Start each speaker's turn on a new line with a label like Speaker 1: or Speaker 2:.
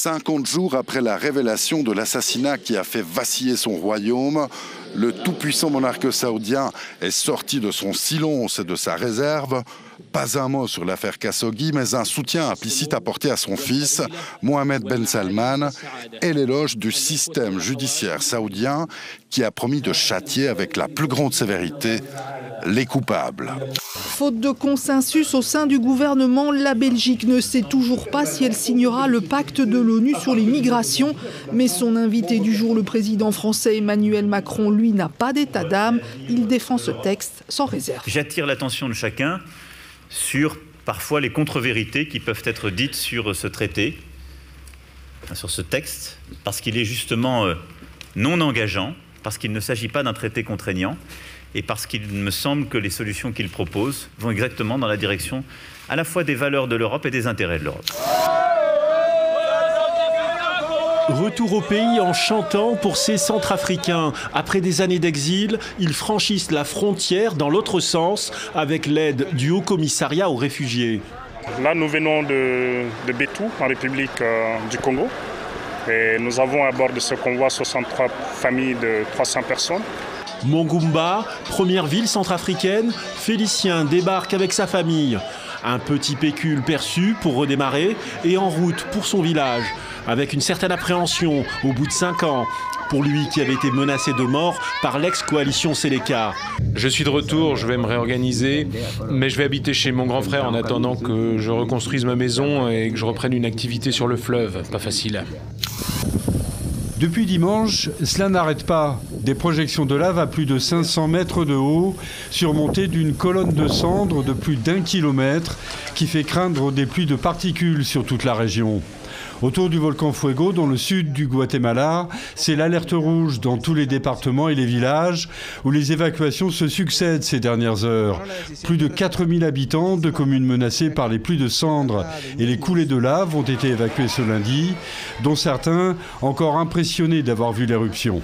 Speaker 1: 50 jours après la révélation de l'assassinat qui a fait vaciller son royaume, le tout-puissant monarque saoudien est sorti de son silence et de sa réserve. Pas un mot sur l'affaire Khashoggi, mais un soutien implicite apporté à son fils, Mohammed Ben Salman, et l'éloge du système judiciaire saoudien qui a promis de châtier avec la plus grande sévérité les coupables.
Speaker 2: Faute de consensus au sein du gouvernement, la Belgique ne sait toujours pas si elle signera le pacte de l'ONU sur les migrations. Mais son invité du jour, le président français Emmanuel Macron, lui, n'a pas d'état d'âme. Il défend ce texte sans réserve.
Speaker 3: J'attire l'attention de chacun sur parfois les contre-vérités qui peuvent être dites sur ce traité, sur ce texte, parce qu'il est justement non engageant, parce qu'il ne s'agit pas d'un traité contraignant, et parce qu'il me semble que les solutions qu'il propose vont exactement dans la direction à la fois des valeurs de l'Europe et des intérêts de l'Europe.
Speaker 4: Retour au pays en chantant pour ces Centrafricains. Après des années d'exil, ils franchissent la frontière dans l'autre sens avec l'aide du Haut-Commissariat aux réfugiés.
Speaker 5: Là, nous venons de Bétou, en République du Congo. Et nous avons à bord de ce convoi 63 familles de 300 personnes.
Speaker 4: Mongumba, première ville centrafricaine, Félicien débarque avec sa famille. Un petit pécule perçu pour redémarrer et en route pour son village. Avec une certaine appréhension au bout de 5 ans, pour lui qui avait été menacé de mort par l'ex-coalition Séléka.
Speaker 6: Je suis de retour, je vais me réorganiser, mais je vais habiter chez mon grand frère en attendant que je reconstruise ma maison et que je reprenne une activité sur le fleuve. Pas facile.
Speaker 7: Depuis dimanche, cela n'arrête pas. Des projections de lave à plus de 500 mètres de haut, surmontées d'une colonne de cendres de plus d'1 kilomètre, qui fait craindre des pluies de particules sur toute la région. Autour du volcan Fuego, dans le sud du Guatemala, c'est l'alerte rouge dans tous les départements et les villages où les évacuations se succèdent ces dernières heures. Plus de 4000 habitants de communes menacées par les pluies de cendres et les coulées de lave ont été évacués ce lundi, dont certains encore impressionnés d'avoir vu l'éruption.